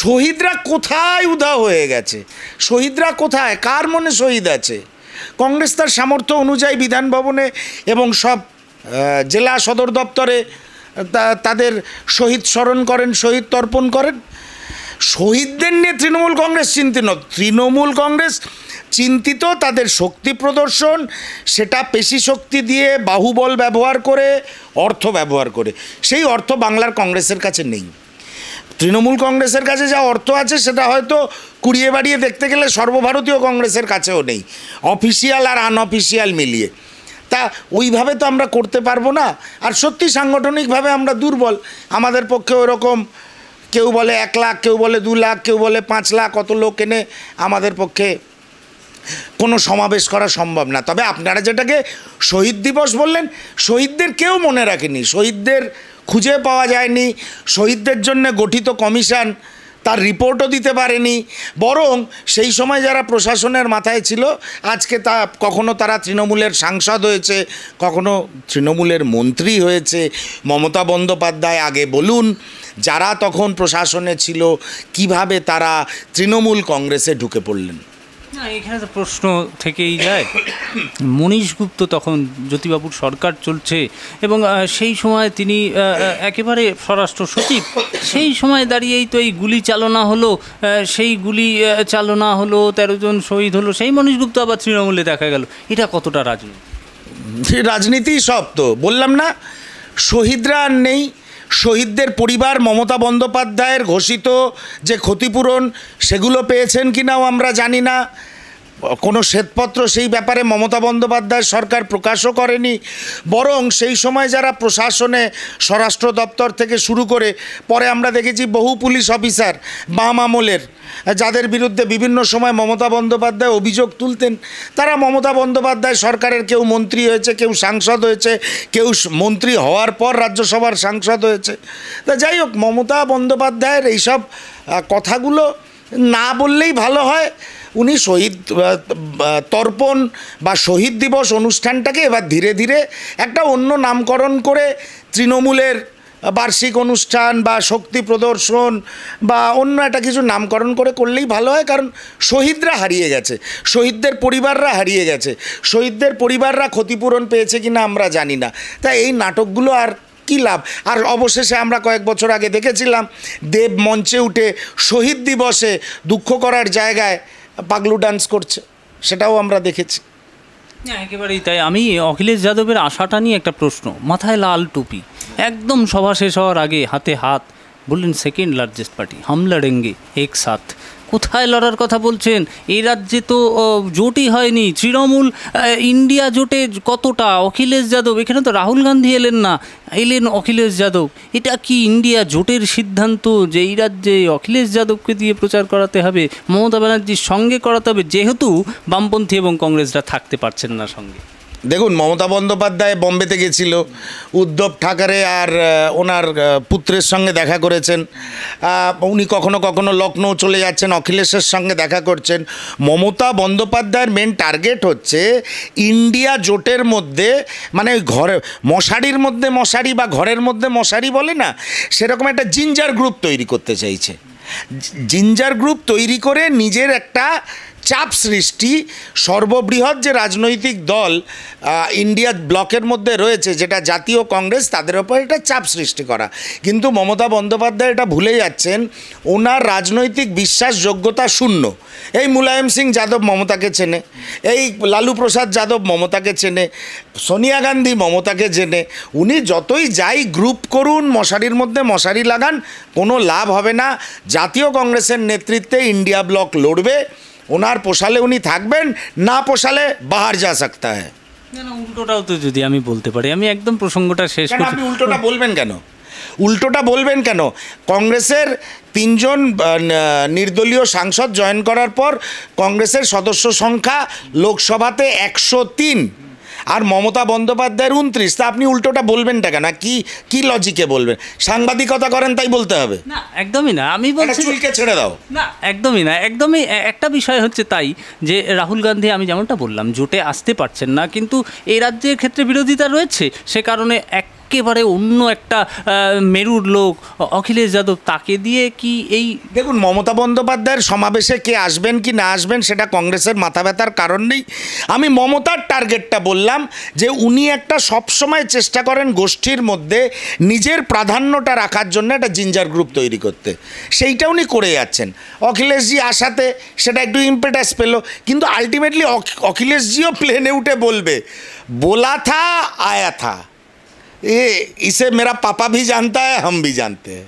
শহীদরা কোথায় উধাও হয়ে গেছে? শহীদরা কোথায়? কার মনে শহীদ আছে? কংগ্রেস তার সামর্থ্য অনুযায়ী বিধান ভবনে এবং সব জেলা সদর দপ্তরে তাদের শহীদ স্মরণ করেন, শহীদ তর্পণ করেন। শহীদদের নিয়ে তৃণমূল কংগ্রেস চিন্তিত। তৃণমূল কংগ্রেস চিন্তিত তাদের শক্তি প্রদর্শন, সেটা পেশি শক্তি দিয়ে বাহুবল ব্যবহার করে, অর্থ ব্যবহার করে। সেই অর্থ বাংলার কংগ্রেসের কাছে নেই। তৃণমূল কংগ্রেসের কাছে যা অর্থ আছে সেটা হয়তো কুড়িয়ে বাড়িয়ে দেখতে গেলে সর্বভারতীয় কংগ্রেসের কাছেও নেই, অফিসিয়াল আর আনঅফিসিয়াল মিলিয়ে। তা ওইভাবে তো আমরা করতে পারবো না। আর সত্যি সাংগঠনিকভাবে আমরা দুর্বল। আমাদের পক্ষে ওরকম কেউ বলে 1 লাখ, কেউ বলে 2 লাখ, কেউ বলে 5 লাখ, কত লোক এনে আমাদের পক্ষে কোনো সমাবেশ করা সম্ভব না। তবে আপনারা যেটাকে শহীদ দিবস বললেন, শহীদদের কেউ মনে রাখেনি, শহীদদের খুঁজে পাওয়া যায়নি, শহীদদের জন্য গঠিত কমিশন তার রিপোর্টও দিতে পারেনি। বরং সেই সময় যারা প্রশাসনের মাথায় ছিল, আজকে কখনো তারা তৃণমূলের সাংসদ হয়েছে, কখনো তৃণমূলের মন্ত্রী হয়েছে। মমতা বন্দ্যোপাধ্যায় আগে বলুন, যারা তখন প্রশাসনে ছিল কিভাবে তারা তৃণমূল কংগ্রেসে ঢুকে পড়লেন? না, এখানে তো প্রশ্ন থেকেই যায়। মনীশ গুপ্ত তখন জ্যোতিবাবুর সরকার চলছে এবং সেই সময় তিনি একেবারে স্বরাষ্ট্র সচিব। সেই সময় দাঁড়িয়েই তো এই গুলি চালনা হলো, সেই গুলি চালনা হলো, 13 জন শহীদ হলো। সেই মনীশ গুপ্ত আবার তৃণমূলে দেখা গেল। এটা কতটা রাজনীতি? রাজনীতি সব তো বললাম না, শহীদরা আর নেই। শহীদদের পরিবার মমতা বন্দ্যোপাধ্যায়ের ঘোষিত যে ক্ষতিপূরণ সেগুলো পেয়েছেন কিনাও আমরা জানি না। কোনো শ্বেতপত্র সেই ব্যাপারে মমতা বন্দ্যোপাধ্যায় সরকার প্রকাশও করেনি। বরং সেই সময় যারা প্রশাসনে, স্বরাষ্ট্র দপ্তর থেকে শুরু করে, পরে আমরা দেখেছি বহু পুলিশ অফিসার বাম আমলের, যাদের বিরুদ্ধে বিভিন্ন সময় মমতা বন্দ্যোপাধ্যায় অভিযোগ তুলতেন, তারা মমতা বন্দ্যোপাধ্যায় সরকারের কেউ মন্ত্রী হয়েছে, কেউ সাংসদ হয়েছে, কেউ মন্ত্রী হওয়ার পর রাজ্যসভার সাংসদ হয়েছে। তা যাই হোক, মমতা বন্দ্যোপাধ্যায়ের এইসব কথাগুলো না বললেই ভালো হয়। উনি শহীদ তর্পণ বা শহীদ দিবস অনুষ্ঠানটাকে এবার ধীরে ধীরে একটা অন্য নামকরণ করে তৃণমূলের বার্ষিক অনুষ্ঠান বা শক্তি প্রদর্শন বা অন্য একটা কিছু নামকরণ করে করলেই ভালো হয়। কারণ শহীদরা হারিয়ে গেছে, শহীদদের পরিবাররা হারিয়ে গেছে, শহীদদের পরিবাররা ক্ষতিপূরণ পেয়েছে কিনা আমরা জানি না। তাই এই নাটকগুলো আর কী লাভ? আর অবশেষে আমরা কয়েক বছর আগে দেখেছিলাম দেব মঞ্চে উঠে শহীদ দিবসে দুঃখ করার জায়গায় পাগলু ডান্স করছে, সেটাও আমরা দেখেছি। হ্যাঁ, একেবারেই তাই। আমি অখিলেশ যাদবের আশাটা নিয়ে একটা প্রশ্ন। মাথায় লাল টুপি, একদম সভা শেষ হওয়ার আগে হাতে হাত, বললেন সেকেন্ড লার্জেস্ট পার্টি হাম লড়েঙ্গে এক সাথ। কোথায় লড়ার কথা বলছেন? এই রাজ্যে তো জোটই হয়নি। তৃণমূল ইন্ডিয়া জোটে কতটা? অখিলেশ যাদব, এখানে তো রাহুল গান্ধী এলেন না, এলেন অখিলেশ যাদব। এটা কি ইন্ডিয়া জোটের সিদ্ধান্ত যে এই রাজ্যে অখিলেশ যাদবকে দিয়ে প্রচার করাতে হবে, মমতা ব্যানার্জির সঙ্গে করাতে হবে, যেহেতু বামপন্থী এবং কংগ্রেসরা থাকতে পারছেন না সঙ্গে? দেখুন, মমতা বন্দ্যোপাধ্যায় বম্বেতে গেছিল, উদ্ধব ঠাকরে আর ওনার পুত্রের সঙ্গে দেখা করেছেন। উনি কখনো কখনো লখনৌ চলে যাচ্ছেন, অখিলেশের সঙ্গে দেখা করছেন। মমতা বন্দ্যোপাধ্যায়ের মেন টার্গেট হচ্ছে ইন্ডিয়া জোটের মধ্যে, মানে ওই ঘরে মশারির মধ্যে মশারি বা ঘরের মধ্যে মশারি বলে না, সেরকম একটা জিঞ্জার গ্রুপ তৈরি করতে চাইছে। জিঞ্জার গ্রুপ তৈরি করে নিজের একটা চাপ সৃষ্টি, সর্ববৃহৎ যে রাজনৈতিক দল ইন্ডিয়া ব্লকের মধ্যে রয়েছে, যেটা জাতীয় কংগ্রেস, তাদের ওপর একটা চাপ সৃষ্টি করা। কিন্তু মমতা বন্দ্যোপাধ্যায় এটা ভুলে যাচ্ছেন, ওনার রাজনৈতিক বিশ্বাসযোগ্যতা শূন্য। এই মুলায়ম সিং যাদব মমতাকে চেনে, এই লালু প্রসাদ যাদব মমতাকে চেনে, সোনিয়া গান্ধী মমতাকে চেনে। উনি যতই যাই গ্রুপ করুন, মশারির মধ্যে মশারি লাগান, কোনো লাভ হবে না। জাতীয় কংগ্রেসের নেতৃত্বে ইন্ডিয়া ব্লক লড়বে, ওনার পোষালে উনি থাকবেন, না পোষালে বাহার যা সকতা হ্যায়। না, উল্টোটাও তো যদি আমি বলতে পারি। আমি একদম প্রসঙ্গটা শেষ করছি। আপনি উল্টোটা বলবেন কেন? উল্টোটা বলবেন কেন? কংগ্রেসের 3 জন নির্দলীয় সাংসদ জয়েন করার পর কংগ্রেসের সদস্য সংখ্যা লোকসভাতে 103 আর মমতা বন্দ্যোপাধ্যায়ের 29। তা আপনি উল্টোটা বলবেনটা কেন? কি লজিকে বলবেন? সাংবাদিকতা করেন তাই বলতে হবে? না, একদমই না। আমি বলছি চুলকে ছেড়ে দাও। না, একদমই না। একদমই একটা বিষয় হচ্ছে তাই যে রাহুল গান্ধী, আমি যেমনটা বললাম, জোটে আসতে পারছেন না, কিন্তু এই রাজ্যের ক্ষেত্রে বিরোধিতা রয়েছে। সে কারণে একটা একেবারে অন্য একটা মেরুর লোক অখিলেশ যাদব, তাকে দিয়ে কি এই দেখুন, মমতা বন্দ্যোপাধ্যায়ের সমাবেশে কে আসবেন কি না আসবেন সেটা কংগ্রেসের মাথা ব্যথার কারণ নেই। আমি মমতার টার্গেটটা বললাম যে উনি একটা সবসময় চেষ্টা করেন গোষ্ঠীর মধ্যে নিজের প্রাধান্যটা রাখার জন্য একটা জিঞ্জার গ্রুপ তৈরি করতে, সেইটা উনি করে যাচ্ছেন। অখিলেশজি আসাতে সেটা একটু ইম্পেটাস পেল, কিন্তু আলটিমেটলি অখিলেশজিও প্লেনে উঠে বলবে बोला था आया था, ये इसे मेरा पापा भी जानता है, हम भी जानते हैं।